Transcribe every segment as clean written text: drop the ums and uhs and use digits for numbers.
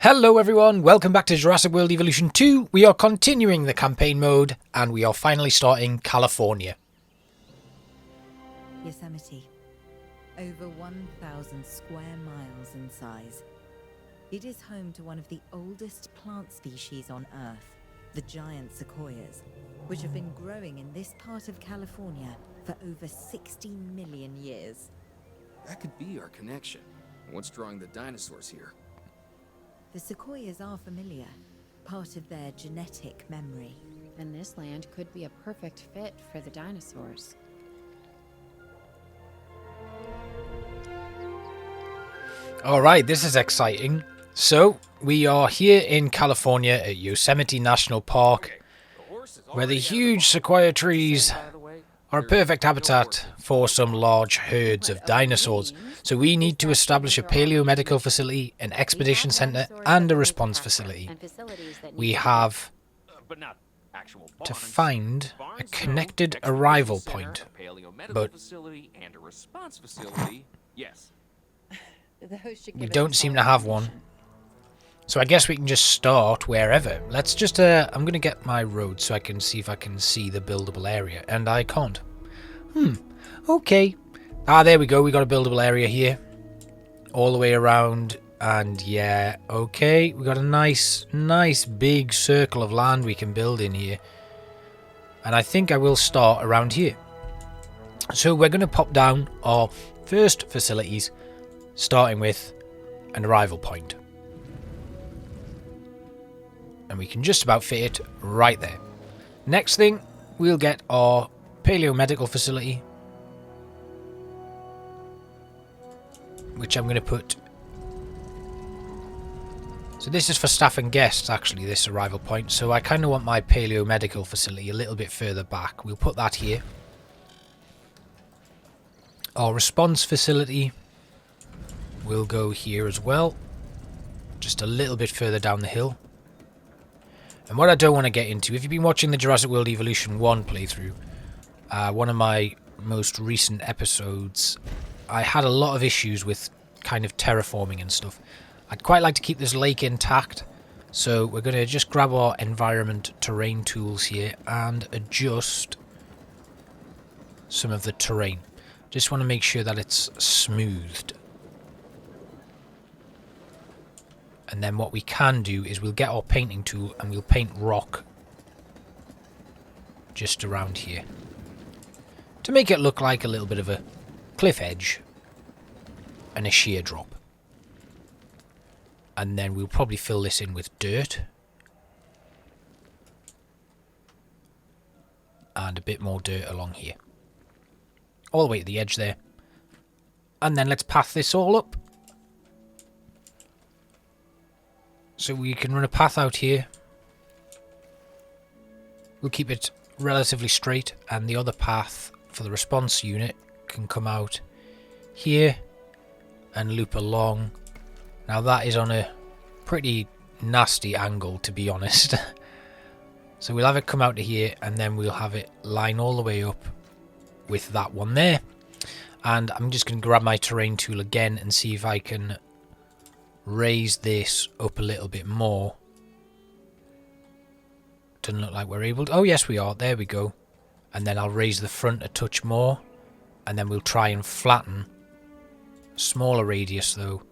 Hello everyone, welcome back to Jurassic World Evolution 2. We are continuing the campaign mode and we are finally starting California. Yosemite. Over 1,000 square miles in size. It is home to one of the oldest plant species on Earth, the giant sequoias, which have been growing in this part of California for over 60 million years. That could be our connection. What's drawing the dinosaurs here? The sequoias are familiar, part of their genetic memory. And this land could be a perfect fit for the dinosaurs. Alright, this is exciting. So, we are here in California at Yosemite National Park, where the huge sequoia trees are a perfect habitat for some large herds of dinosaurs. So we need to establish a paleo medical facility, an expedition center, and a response facility. We have to find a connected arrival point, but we don't seem to have one. So I guess we can just start wherever. Let's just, I'm going to get my road so I can see if I can see the buildable area. And I can't. Okay. Ah, there we go. We got a buildable area here. All the way around. And yeah, okay. We got a nice big circle of land we can build in here. And I think I will start around here. So we're going to pop down our first facilities, starting with an arrival point. And we can just about fit it right there. Next thing, we'll get our paleo medical facility, which I'm going to put. So this is for staff and guests, actually, this arrival point. So I kind of want my paleo medical facility a little bit further back. We'll put that here. Our response facility will go here as well, just a little bit further down the hill. And what I don't want to get into, if you've been watching the Jurassic World Evolution 1 playthrough, one of my most recent episodes, I had a lot of issues with kind of terraforming and stuff. I'd quite like to keep this lake intact, so we're going to just grab our environment terrain tools here and adjust some of the terrain. Just want to make sure that it's smoothed. And then what we can do is we'll get our painting tool and we'll paint rock just around here to make it look like a little bit of a cliff edge and a sheer drop. And then we'll probably fill this in with dirt and a bit more dirt along here, all the way to the edge there. And then let's path this all up. So we can run a path out here. We'll keep it relatively straight, and the other path for the response unit can come out here and loop along. Now that is on a pretty nasty angle, to be honest. So we'll have it come out to here, and then we'll have it line all the way up with that one there. And I'm just going to grab my terrain tool again and see if I can raise this up a little bit more. Doesn't look like we're able to. Oh yes we are, there we go. And then I'll raise the front a touch more, and then we'll try and flatten. Smaller radius though.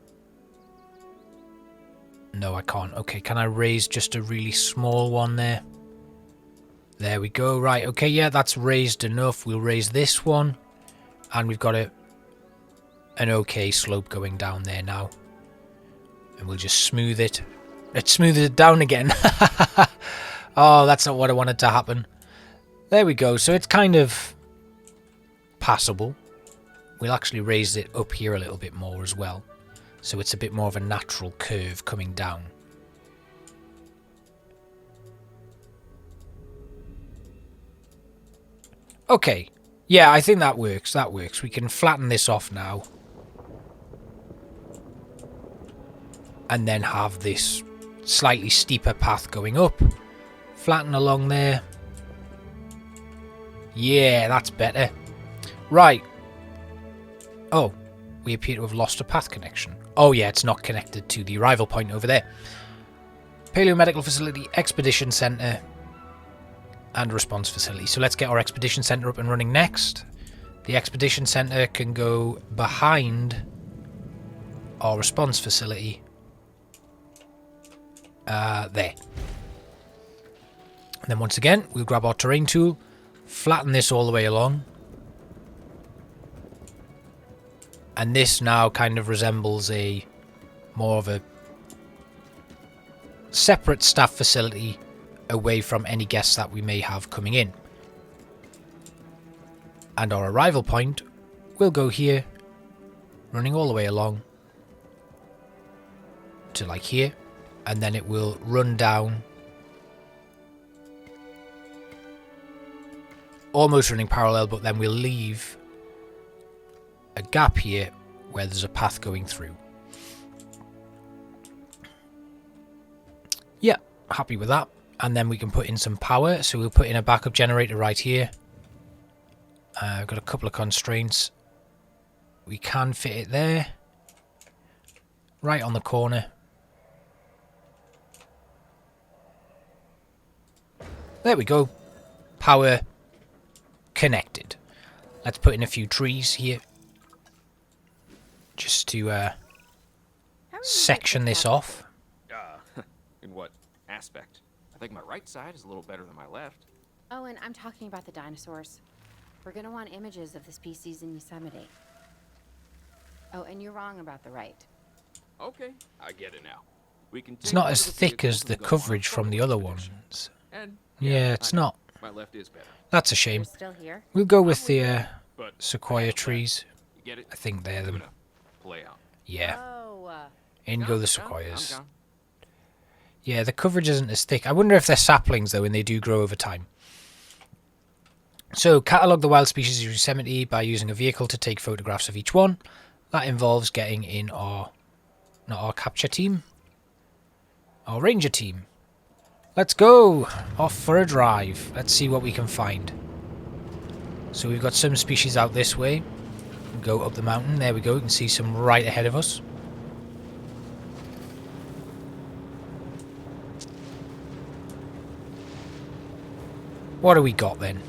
No, I can't. Okay, can I raise just a really small one there? There we go. Right, okay, yeah, that's raised enough. We'll raise this one, and we've got an okay slope going down there now. And we'll just smooth it. Let's smooth it down again. Oh, that's not what I wanted to happen. There we go. So it's kind of passable. We'll actually raise it up here a little bit more as well. So it's a bit more of a natural curve coming down. Okay. Yeah, I think that works. That works. We can flatten this off now. And then have this slightly steeper path going up. Flatten along there. Yeah, that's better. Right. Oh, we appear to have lost a path connection. Oh yeah, it's not connected to the arrival point over there. Paleo Medical Facility, Expedition Center, and Response Facility. So let's get our Expedition Center up and running next. The Expedition Center can go behind our Response Facility. There. And then once again, we'll grab our terrain tool, flatten this all the way along. And this now kind of resembles more of a separate staff facility away from any guests that we may have coming in. And our arrival point will go here, running all the way along to like here, and then it will run down, almost running parallel, but then we'll leave a gap here where there's a path going through. Yeah, happy with that. And then we can put in some power, so we'll put in a backup generator right here. I've got a couple of constraints. We can fit it there, right on the corner. There we go. Power connected. Let's put in a few trees here, just to section this off. In what aspect? I think my right side is a little better than my left. Oh, and I'm talking about the dinosaurs. We're gonna want images of the species in Yosemite. Oh, and you're wrong about the right. Okay, I get it now. We can. It's not as thick as the coverage from the other ones. And Yeah, it's not. my left is better. That's a You're shame. still here? We'll go with the But sequoia trees. you get it? I think they're them. Play out. Yeah, Oh, in No, go the no, sequoias. I'm gone. Yeah, the coverage isn't as thick. I wonder if they're saplings, though, and they do grow over time. So, catalogue the wild species of Yosemite by using a vehicle to take photographs of each one. That involves getting in not our capture team, our ranger team. Let's go! Off for a drive. Let's see what we can find. So we've got some species out this way. We'll go up the mountain. There we go. You can see some right ahead of us. What do we got then?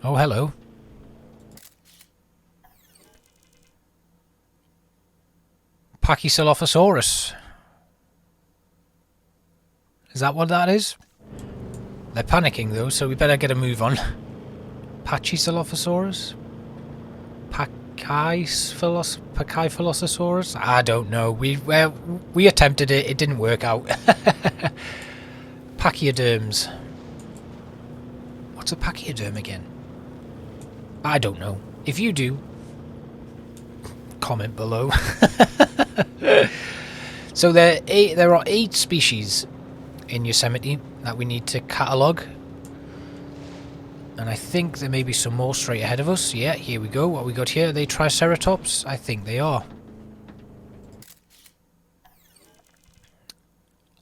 Oh, hello. Pachycephalosaurus. Is that what that is? They're panicking though, so we better get a move on. Pachycephalosaurus? Pachycephalosaurus? I don't know. We attempted it. It didn't work out. Pachyderms. What's a pachyderm again? I don't know. If you do, comment below. So there are 8 species in Yosemite that we need to catalogue. And I think there may be some more straight ahead of us. Yeah, here we go. What we got here? Are they Triceratops? I think they are.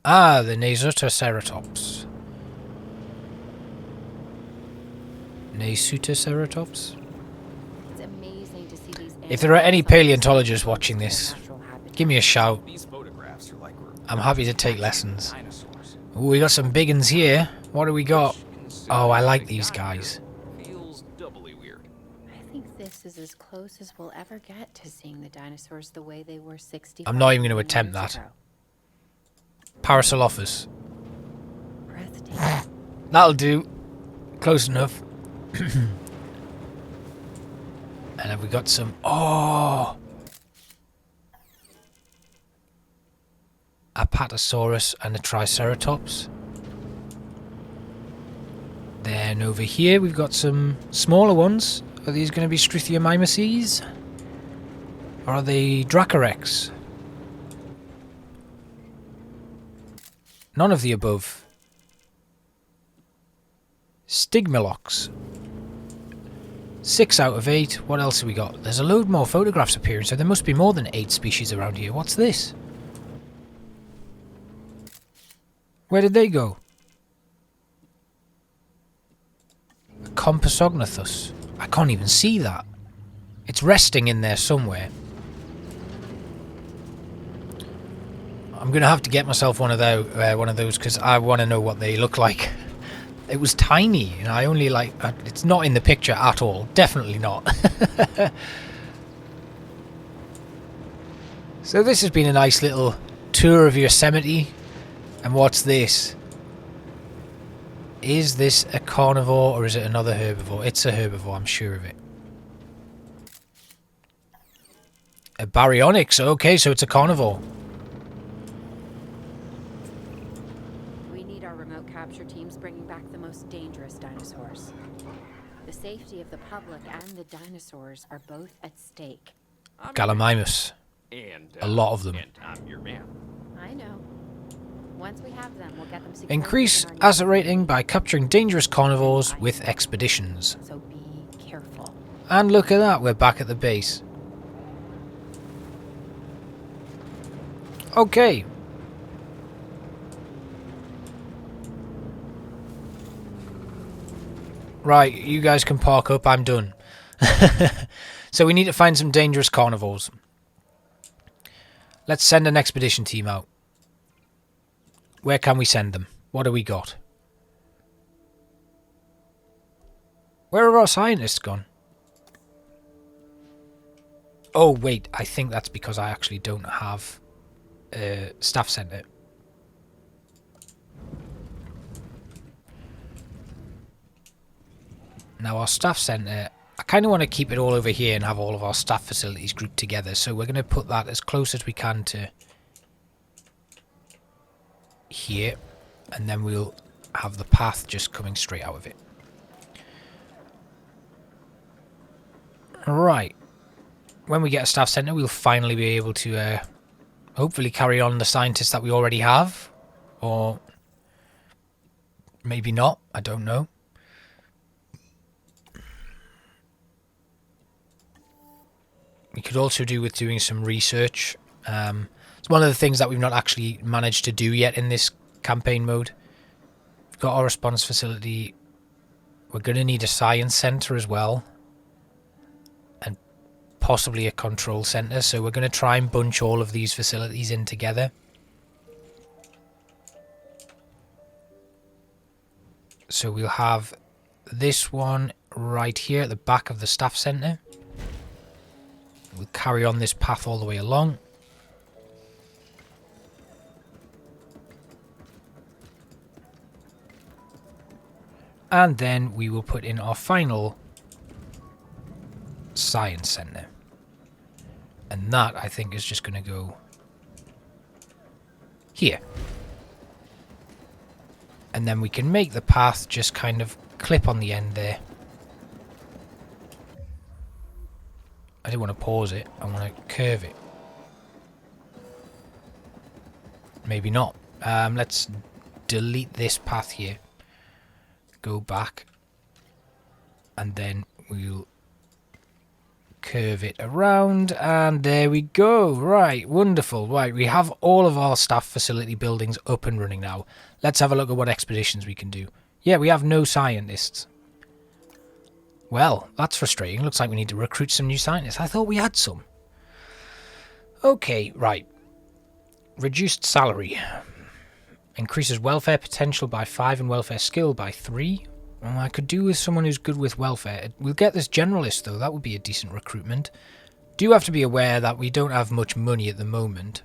Ah, the Nasuticeratops. Nasuticeratops? it's amazing to see these. If there are any animals paleontologists watching this, natural habitat. give me a shout. These photographs are like we're I'm happy to take lessons. dinosaurs. Ooh, we got some big uns here. What do we got? Oh, I like these guys. Feels doubly weird. I think this is as close as we'll ever get to seeing the dinosaurs the way they were 60. I'm not even going to attempt that. Parasaurolophus. Breathtaking. That'll do. Close enough. And have we got some... Oh! Apatosaurus and a Triceratops. Then over here we've got some smaller ones. Are these going to be Struthiomimeses? Or are they Dracorex? None of the above. Stigmalox. 6 out of 8. What else have we got? There's a load more photographs appearing, so there must be more than 8 species around here. What's this? Where did they go? A Compsognathus. I can't even see that. It's resting in there somewhere. I'm going to have to get myself one of those because I want to know what they look like. It was tiny, and I only like... it's not in the picture at all. Definitely not. So this has been a nice little tour of Yosemite. And what's this? Is this a carnivore or is it another herbivore? It's a herbivore, I'm sure of it. A baryonyx. Okay, so it's a carnivore. We need our remote capture teams bringing back the most dangerous dinosaurs. The safety of the public and the dinosaurs are both at stake. Gallimimus. And A lot of them. And I'm your man. I know. Once we have them, we'll get them secured. Increase within our asset rating by capturing dangerous carnivores with expeditions. So be careful. And look at that, we're back at the base. Okay. Right, you guys can park up, I'm done. So we need to find some dangerous carnivores. Let's send an expedition team out. Where can we send them? What do we got? Where are our scientists gone? Oh, wait. I think that's because I actually don't have a staff centre. Now, our staff centre... I kind of want to keep it all over here and have all of our staff facilities grouped together. So we're going to put that as close as we can to here. And then we'll have the path just coming straight out of it. Right. When we get a staff centre, we'll finally be able to hopefully carry on the scientists that we already have. Or maybe not. I don't know. We could also do with doing some research. It's one of the things that we've not actually managed to do yet in this campaign mode. We've got our response facility. We're going to need a science centre as well. And possibly a control centre. So we're going to try and bunch all of these facilities in together. So we'll have this one right here at the back of the staff centre. We'll carry on this path all the way along. And then we will put in our final science centre. And that, I think, is just going to go here. And then we can make the path just kind of clip on the end there. I don't want to pause it, I want to curve it. Maybe not. Let's delete this path here. Go back. And then we'll curve it around. And there we go. Right, wonderful. Right, we have all of our staff facility buildings up and running now. Let's have a look at what expeditions we can do. Yeah, we have no scientists. Well, that's frustrating. Looks like we need to recruit some new scientists. I thought we had some. Okay, right. Reduced salary. Increases welfare potential by 5 and welfare skill by 3. Well, I could do with someone who's good with welfare. We'll get this generalist, though. That would be a decent recruitment. Do have to be aware that we don't have much money at the moment.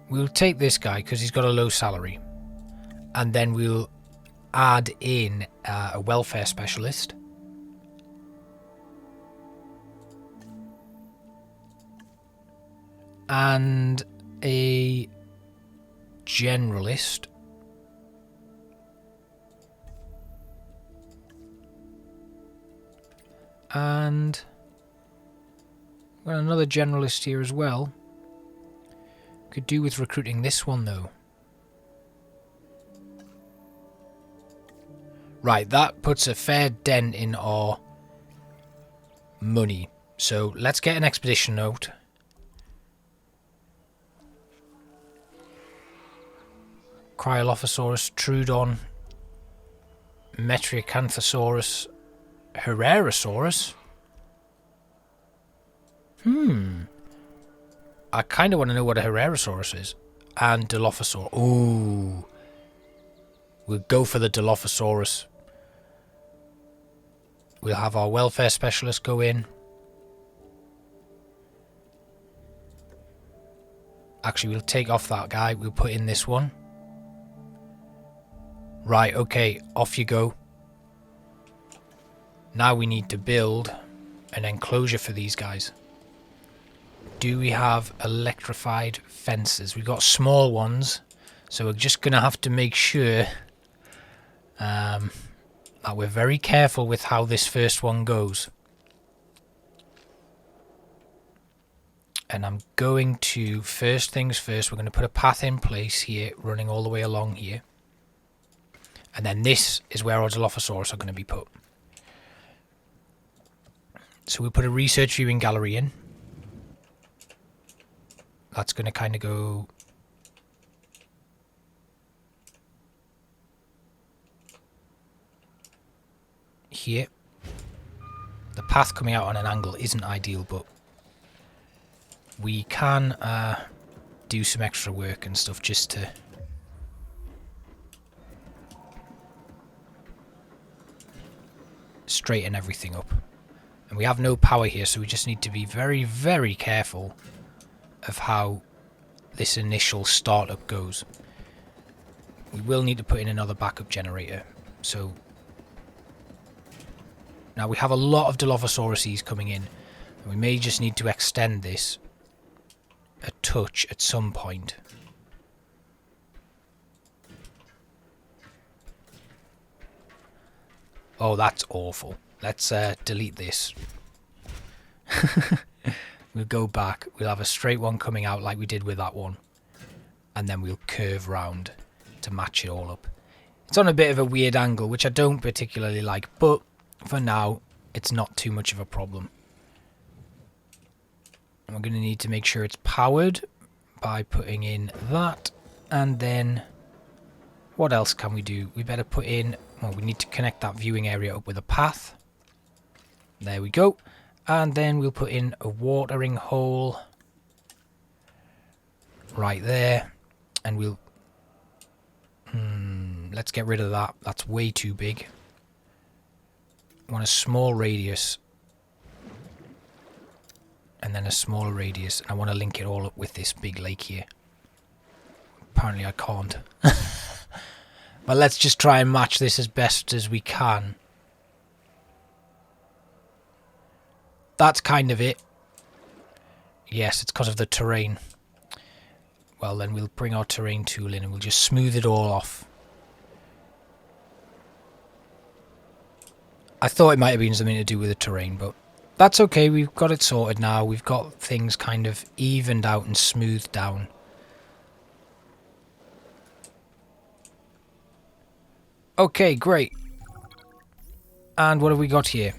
We'll take this guy because he's got a low salary. And then we'll add in a welfare specialist. And a generalist. And we've got another generalist here as well. Could do with recruiting this one though. Right, that puts a fair dent in our money. So let's get an expedition note. Cryolophosaurus, Trudon, Metriacanthosaurus, Herrerasaurus. I kind of want to know what a Herrerasaurus is. And Dilophosaurus. Ooh. We'll go for the Dilophosaurus. We'll have our welfare specialist go in. Actually, we'll take off that guy. We'll put in this one. Right, okay. Off you go. Now we need to build an enclosure for these guys. Do we have electrified fences? We've got small ones. So we're just going to have to make sure that we're very careful with how this first one goes. And I'm going to, first things first, we're going to put a path in place here, running all the way along here. And then this is where our Dilophosaurus are going to be put. So we put a research viewing gallery in. That's going to kind of go here. The path coming out on an angle isn't ideal, but we can do some extra work and stuff just to straighten everything up. And we have no power here, so we just need to be very, very careful of how this initial startup goes. We will need to put in another backup generator. So now we have a lot of Dilophosauruses coming in, and we may just need to extend this a touch at some point. Oh, that's awful. Let's delete this. We'll go back. We'll have a straight one coming out like we did with that one. And then we'll curve round to match it all up. It's on a bit of a weird angle, which I don't particularly like. But for now, it's not too much of a problem. And we're going to need to make sure it's powered by putting in that. And then what else can we do? We better put in... Well, we need to connect that viewing area up with a path. There we go. And then we'll put in a watering hole right there. And we'll... let's get rid of that. That's way too big. I want a small radius. And then a smaller radius. And I want to link it all up with this big lake here. Apparently I can't. But let's just try and match this as best as we can. That's kind of it. Yes, it's because of the terrain. Well, then we'll bring our terrain tool in and we'll just smooth it all off. I thought it might have been something to do with the terrain, but that's okay. We've got it sorted now. We've got things kind of evened out and smoothed down. Okay, great. And what have we got here?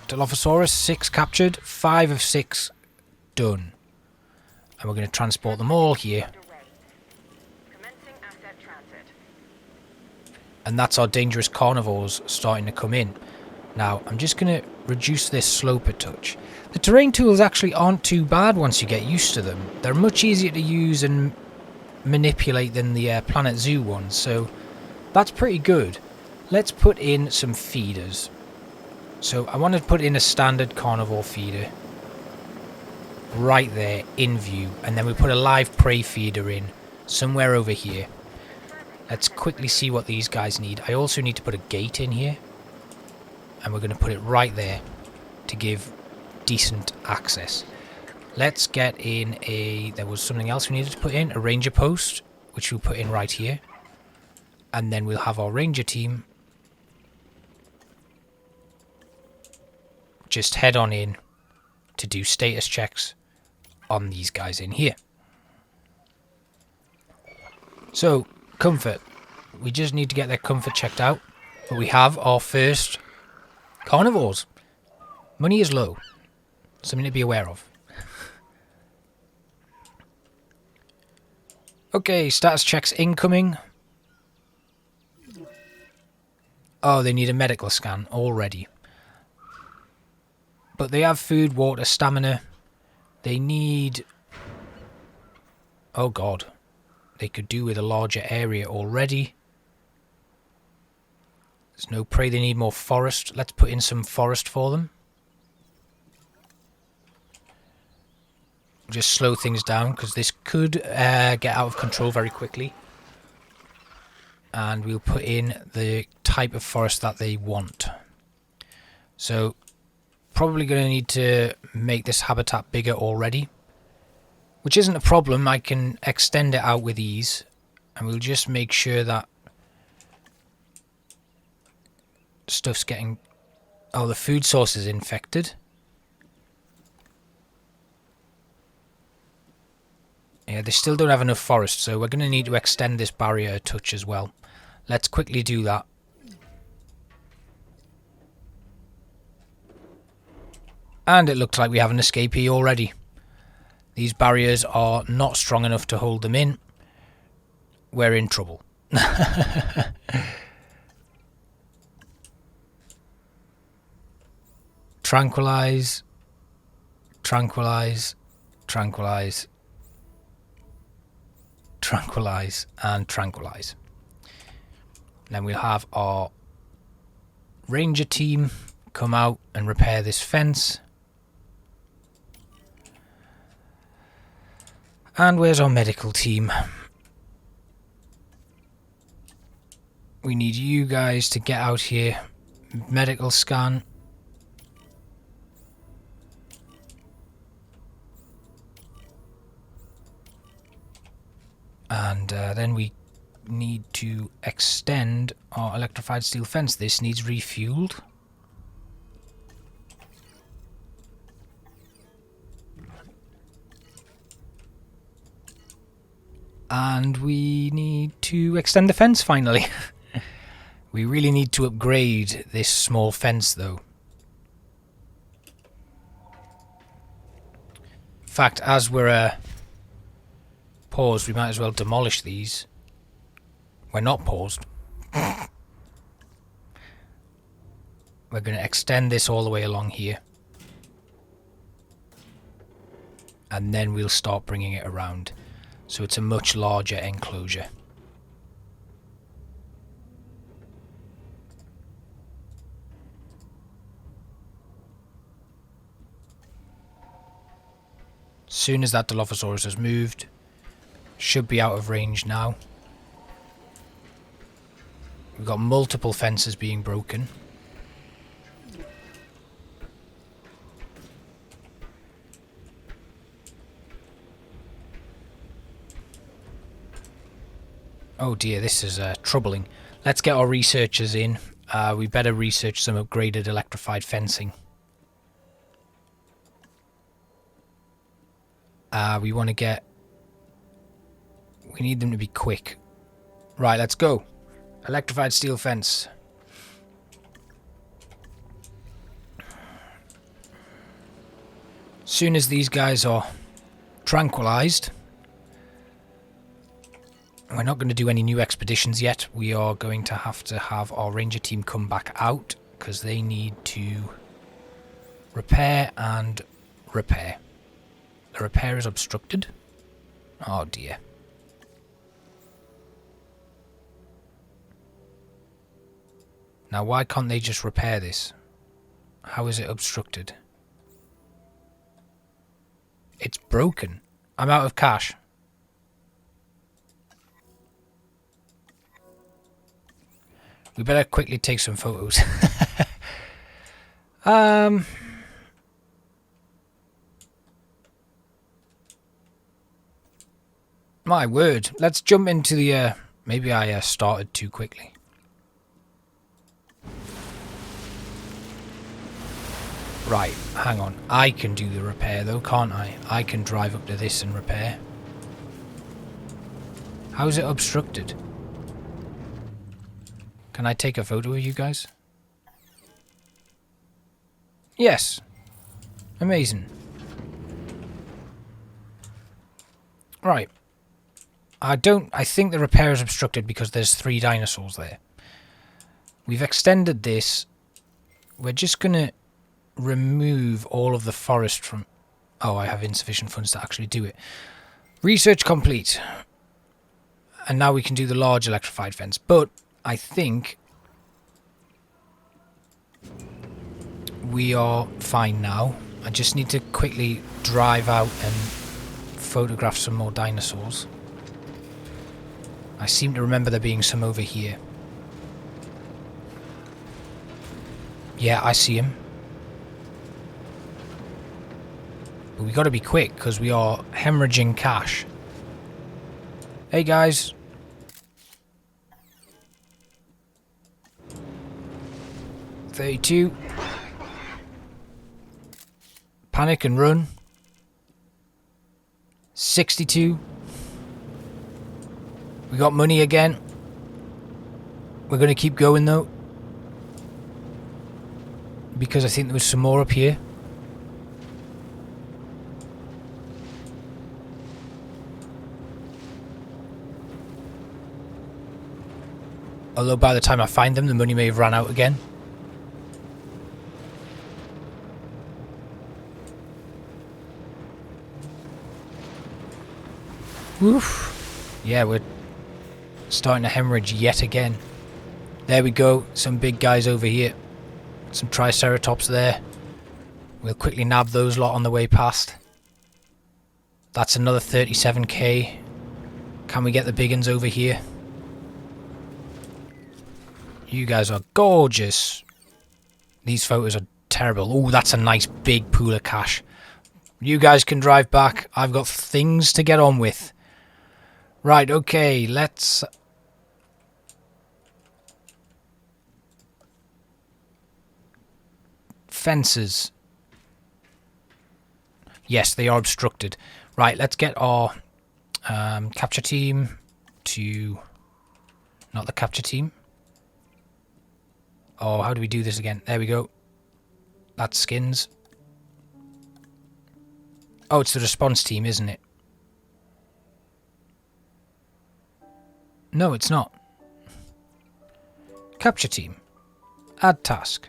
Dilophosaurus, 6 captured, 5 of 6 done. And we're going to transport them all here. And that's our dangerous carnivores starting to come in. Now, I'm just going to reduce this slope a touch. The terrain tools actually aren't too bad once you get used to them. They're much easier to use and manipulate than the Planet Zoo ones, so that's pretty good. Let's put in some feeders. So I want to put in a standard carnivore feeder right there in view, and then we put a live prey feeder in somewhere over here. Let's quickly see what these guys need. I also need to put a gate in here, and we're going to put it right there to give decent access. Let's get in a... There was something else we needed to put in, a ranger post, which we'll put in right here. And then we'll have our ranger team just head on in to do status checks on these guys in here. So, comfort. We just need to get their comfort checked out. But we have our first carnivores. Money is low. Something to be aware of. Okay, status checks incoming. Oh, they need a medical scan already. But they have food, water, stamina. They need... Oh god. They could do with a larger area already. There's no prey, they need more forest. Let's put in some forest for them. Just slow things down, because this could get out of control very quickly. And we'll put in the type of forest that they want. So, probably going to need to make this habitat bigger already. Which isn't a problem, I can extend it out with ease. And we'll just make sure that stuff's getting... Oh, the food source is infected. Yeah, they still don't have enough forest, so we're going to need to extend this barrier a touch as well. Let's quickly do that. And it looks like we have an escapee already. These barriers are not strong enough to hold them in. We're in trouble. Tranquilize. Tranquilize. Tranquilize. Tranquilize. And tranquilize. Then we'll have our ranger team come out and repair this fence. And where's our medical team? We need you guys to get out here. Medical scan. And then we need to extend our electrified steel fence. This needs refueled. And we need to extend the fence finally. We really need to upgrade this small fence though. In fact, as we're paused, we might as well demolish these. We're not paused. We're going to extend this all the way along here. And then we'll start bringing it around. So it's a much larger enclosure. Soon as that Dilophosaurus has moved, should be out of range now. We've got multiple fences being broken. Oh dear, this is troubling. Let's get our researchers in. We better research some upgraded electrified fencing. We want to get... We need them to be quick. Right, let's go. Electrified steel fence. Soon as these guys are tranquilized... We're not going to do any new expeditions yet. We are going to have our ranger team come back out because they need to repair and repair. The repair is obstructed. Oh dear. Now why can't they just repair this? How is it obstructed? It's broken. I'm out of cash. We better quickly take some photos. My word. Let's jump into the... maybe I started too quickly. Right, hang on. I can do the repair though, can't I? I can drive up to this and repair. How is it obstructed? Can I take a photo of you guys? Yes. Amazing. Right. I think the repair is obstructed because there's 3 dinosaurs there. We've extended this. We're just going to remove all of the forest from... Oh, I have insufficient funds to actually do it. Research complete. And now we can do the large electrified fence. But I think we are fine now. I just need to quickly drive out and photograph some more dinosaurs. I seem to remember there being some over here. Yeah, I see him. But we got to be quick because we are hemorrhaging cash. Hey guys. $32. Panic and run. 62. We got money again. We're going to keep going though. Because I think there was some more up here. Although by the time I find them, the money may have run out again. Woof. Yeah, we're starting to hemorrhage yet again. There we go. Some big guys over here. Some Triceratops there. We'll quickly nab those lot on the way past. That's another 37k. Can we get the big uns over here? You guys are gorgeous. These photos are terrible. Oh, that's a nice big pool of cash. You guys can drive back. I've got things to get on with. Right, okay, let's... Fences. Yes, they are obstructed. Right, let's get our capture team to... Not the capture team. Oh, how do we do this again? There we go. That's skins. Oh, it's the response team, isn't it? No, it's not. Capture team. Add task.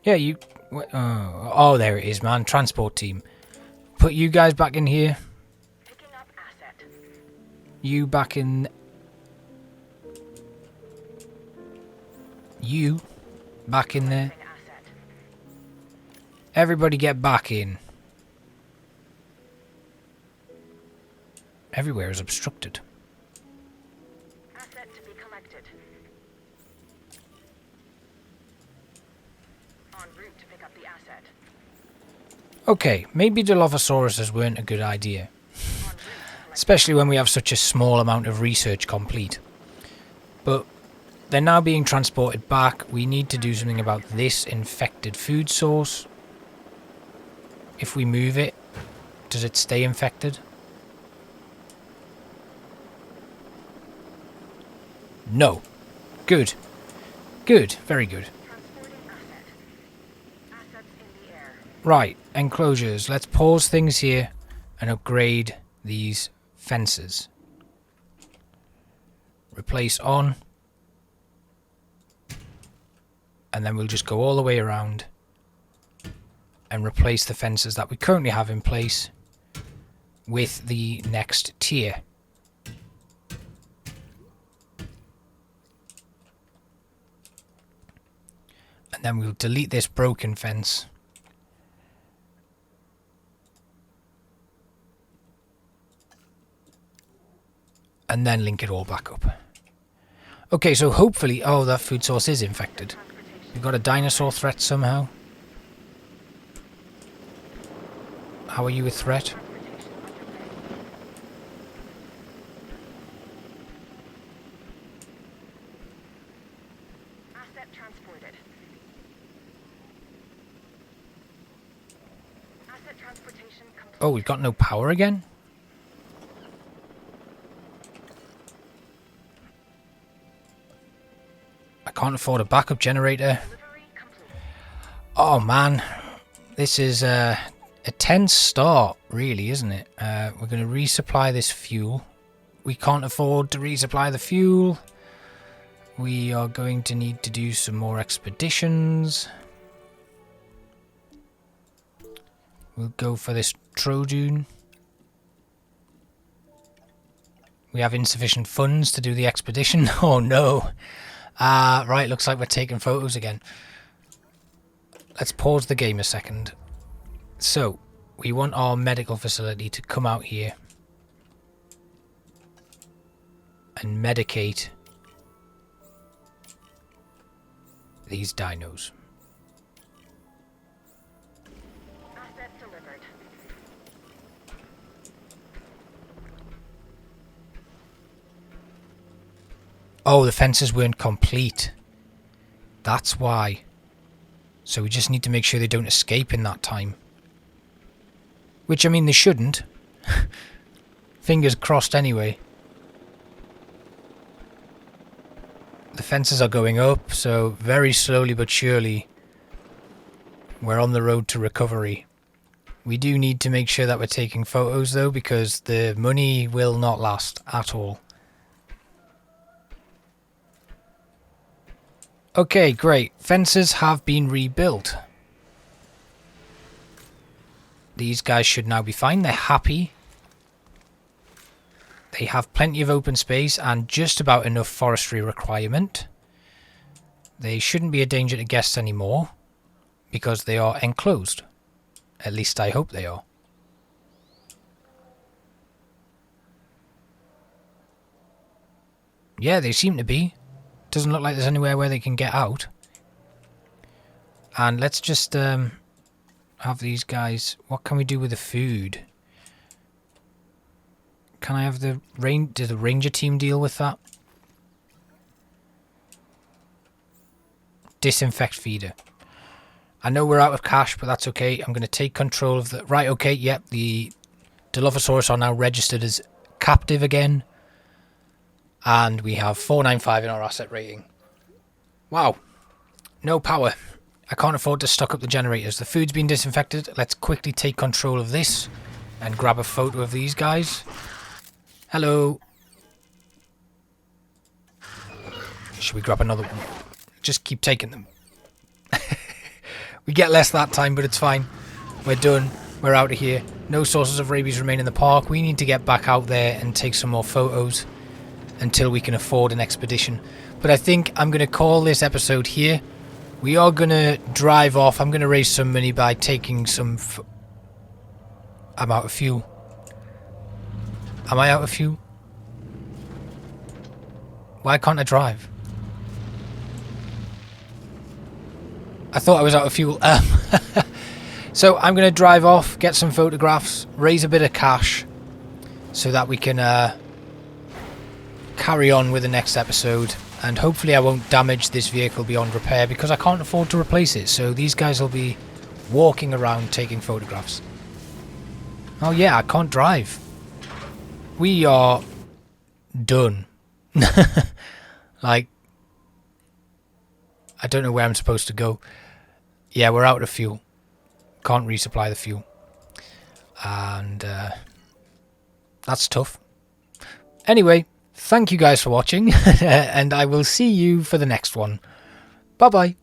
Yeah, you... Oh, there it is, man. Transport team. Put you guys back in here. Picking up asset. You back in... You back in there. Everybody get back in. Everywhere is obstructed. Asset to be collected. En route to pick up the asset. Okay, maybe Dilophosauruses weren't a good idea. Especially when we have such a small amount of research complete. But they're now being transported back. We need to do something about this infected food source. If we move it, does it stay infected? No. Good. Good. Very good. Right. Enclosures. Let's pause things here and upgrade these fences. Replace on. And then we'll just go all the way around and replace the fences that we currently have in place with the next tier. And then we'll delete this broken fence. And then link it all back up. Okay, so hopefully... Oh, that food source is infected. We've got a dinosaur threat somehow. How are you a threat? Asset transported. Asset transportation complete. Oh, we've got no power again? I can't afford a backup generator. Oh man, this is a tense start, really, isn't it? We're going to resupply this fuel. We can't afford to resupply the fuel. We are going to need to do some more expeditions. We'll go for this Trojan. We have insufficient funds to do the expedition. Oh no. Right, looks like we're taking photos again. Let's pause the game a second. So, we want our medical facility to come out here and medicate these dinos. Asset delivered. Oh, the fences weren't complete. That's why. So we just need to make sure they don't escape in that time. Which, I mean, they shouldn't. Fingers crossed anyway. The fences are going up, so very slowly but surely we're on the road to recovery. We do need to make sure that we're taking photos though, because the money will not last at all. Okay, great. Fences have been rebuilt. These guys should now be fine. They're happy. They have plenty of open space and just about enough forestry requirement. They shouldn't be a danger to guests anymore because they are enclosed. At least I hope they are. Yeah, they seem to be. Doesn't look like there's anywhere where they can get out. And let's just have these guys... What can we do with the food? Can I have the does the ranger team deal with that? Disinfect feeder. I know we're out of cash, but that's okay. I'm going to take control of the... Right, okay, yep. The Dilophosaurus are now registered as captive again. And we have 495 in our asset rating. Wow. No power. I can't afford to stock up the generators. The food's been disinfected. Let's quickly take control of this and grab a photo of these guys. Hello. Should we grab another one? Just keep taking them. We get less that time, but it's fine. We're done. We're out of here. No sources of rabies remain in the park. We need to get back out there and take some more photos until we can afford an expedition. But I think I'm going to call this episode here. We are going to drive off. I'm going to raise some money by taking some... I'm out of fuel. Am I out of fuel? Why can't I drive? I thought I was out of fuel. So I'm going to drive off, get some photographs, raise a bit of cash so that we can carry on with the next episode. And hopefully I won't damage this vehicle beyond repair because I can't afford to replace it. So these guys will be walking around taking photographs. Oh yeah, I can't drive. We are done. Like, I don't know where I'm supposed to go. Yeah, we're out of fuel. Can't resupply the fuel. And that's tough. Anyway, thank you guys for watching. And I will see you for the next one. Bye-bye.